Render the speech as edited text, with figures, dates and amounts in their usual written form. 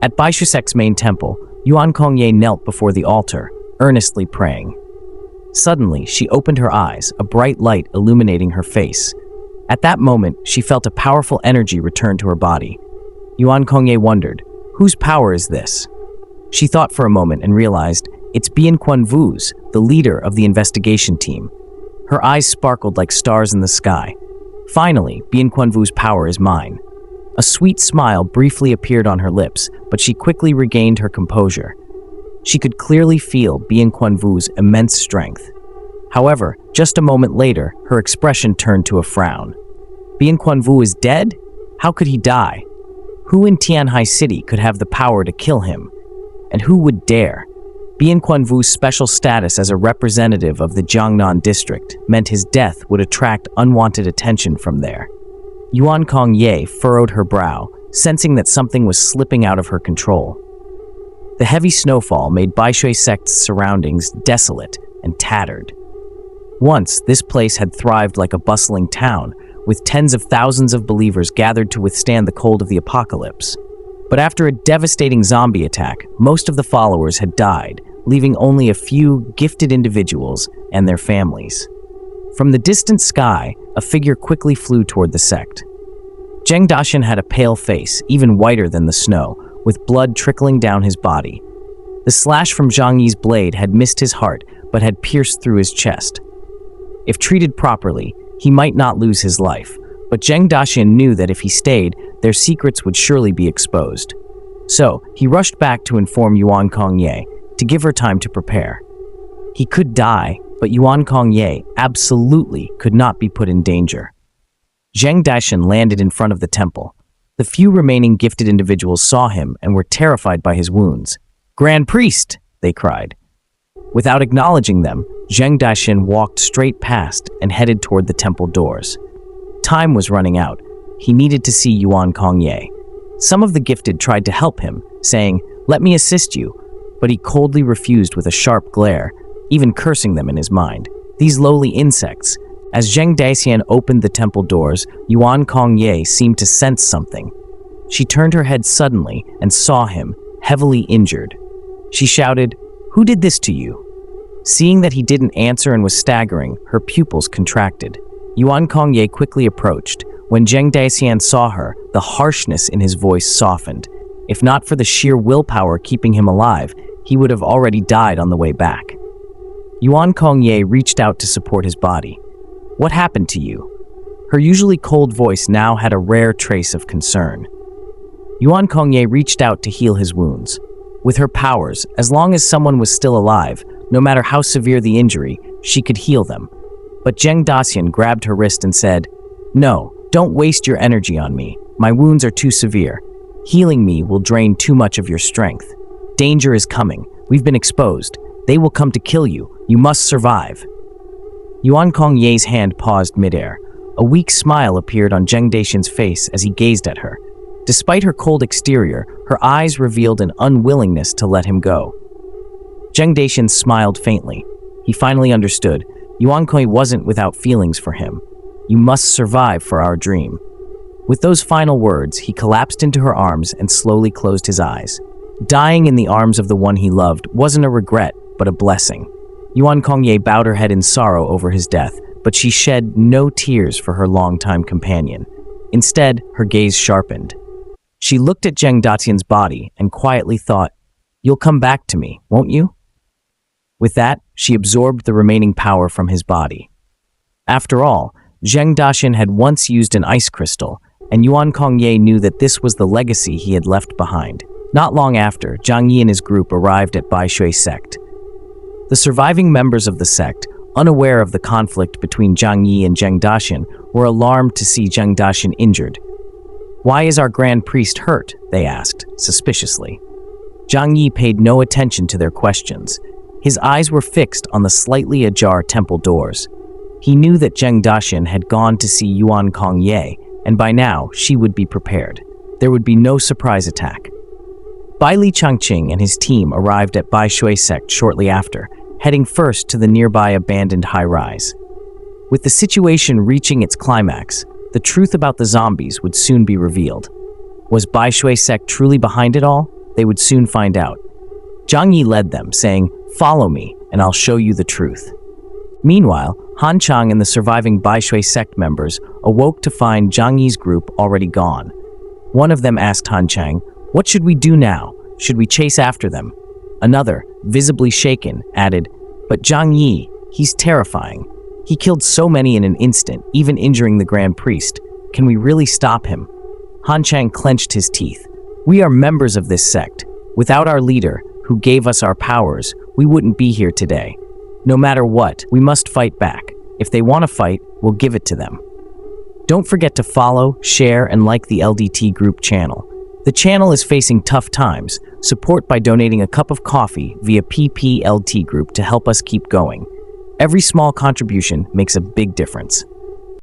At Baishusek's main temple, Yuan Kongye knelt before the altar, earnestly praying. Suddenly, she opened her eyes, a bright light illuminating her face. At that moment, she felt a powerful energy return to her body. Yuan Kongye wondered, whose power is this? She thought for a moment and realized, it's Bien Quan Vu's, the leader of the investigation team. Her eyes sparkled like stars in the sky. Finally, Bien Quan Vu's power is mine. A sweet smile briefly appeared on her lips, but she quickly regained her composure. She could clearly feel Bien Quan Vu's immense strength. However, just a moment later, her expression turned to a frown. Bien Quan Vu is dead? How could he die? Who in Tianhai City could have the power to kill him? And who would dare? Bien Quan Vu's special status as a representative of the Jiangnan district meant his death would attract unwanted attention from there. Yuan Kongye furrowed her brow, sensing that something was slipping out of her control. The heavy snowfall made Baishui Sect's surroundings desolate and tattered. Once, this place had thrived like a bustling town, with tens of thousands of believers gathered to withstand the cold of the apocalypse. But after a devastating zombie attack, most of the followers had died, leaving only a few gifted individuals and their families. From the distant sky, a figure quickly flew toward the sect. Zheng Daxian had a pale face, even whiter than the snow, with blood trickling down his body. The slash from Zhang Yi's blade had missed his heart, but had pierced through his chest. If treated properly, he might not lose his life, but Zheng Daxian knew that if he stayed, their secrets would surely be exposed. So, he rushed back to inform Yuan Kongye, to give her time to prepare. He could die, but Yuan Kongye absolutely could not be put in danger. Zheng Daxian landed in front of the temple. The few remaining gifted individuals saw him and were terrified by his wounds. "Grand Priest!" they cried. Without acknowledging them, Zheng Daxian walked straight past and headed toward the temple doors. Time was running out. He needed to see Yuan Kongye. Some of the gifted tried to help him, saying, "Let me assist you," but he coldly refused with a sharp glare, even cursing them in his mind. These lowly insects. As Zheng Daxian opened the temple doors, Yuan Kongye seemed to sense something. She turned her head suddenly and saw him, heavily injured. She shouted, "Who did this to you?" Seeing that he didn't answer and was staggering, her pupils contracted. Yuan Kongye quickly approached. When Zheng Daxian saw her, the harshness in his voice softened. If not for the sheer willpower keeping him alive, he would have already died on the way back. Yuan Kongye reached out to support his body. "What happened to you?" Her usually cold voice now had a rare trace of concern. Yuan Kongye reached out to heal his wounds. With her powers, as long as someone was still alive, no matter how severe the injury, she could heal them. But Zheng Daxian grabbed her wrist and said, "No, don't waste your energy on me. My wounds are too severe. Healing me will drain too much of your strength. Danger is coming. We've been exposed. They will come to kill you. You must survive." Yuan Kongye's hand paused midair. A weak smile appeared on Zheng Daxian's face as he gazed at her. Despite her cold exterior, her eyes revealed an unwillingness to let him go. Zheng Daxian smiled faintly. He finally understood. Yuan Kongye wasn't without feelings for him. "You must survive for our dream." With those final words, he collapsed into her arms and slowly closed his eyes. Dying in the arms of the one he loved wasn't a regret, but a blessing. Yuan Kongye bowed her head in sorrow over his death, but she shed no tears for her longtime companion. Instead, her gaze sharpened. She looked at Zheng Daxian's body and quietly thought, "You'll come back to me, won't you?" With that, she absorbed the remaining power from his body. After all, Zheng Daxian had once used an ice crystal, and Yuan Kongye knew that this was the legacy he had left behind. Not long after, Zhang Yi and his group arrived at Baishui Sect. The surviving members of the sect, unaware of the conflict between Zhang Yi and Zheng Daxian, were alarmed to see Zheng Daxian injured. "Why is our Grand Priest hurt?" they asked, suspiciously. Zhang Yi paid no attention to their questions. His eyes were fixed on the slightly ajar temple doors. He knew that Zheng Daxian had gone to see Yuan Kongye, and by now she would be prepared. There would be no surprise attack. Bai Li Changqing and his team arrived at Baishui Sect shortly after, heading first to the nearby abandoned high-rise. With the situation reaching its climax, the truth about the zombies would soon be revealed. Was Baishui Sect truly behind it all, they would soon find out. Zhang Yi led them, saying, "Follow me, and I'll show you the truth." Meanwhile, Han Chang and the surviving Bai Shui sect members awoke to find Zhang Yi's group already gone. One of them asked Han Chang, "What should we do now? Should we chase after them?" Another, visibly shaken, added, "But Zhang Yi, he's terrifying. He killed so many in an instant, even injuring the Grand Priest. Can we really stop him?" Han Chang clenched his teeth. "We are members of this sect. Without our leader, who gave us our powers, we wouldn't be here today. No matter what, we must fight back. If they want to fight, we'll give it to them." Don't forget to follow, share, and like the LDT group channel. The channel is facing tough times. Support by donating a cup of coffee via PPLT group to help us keep going. Every small contribution makes a big difference.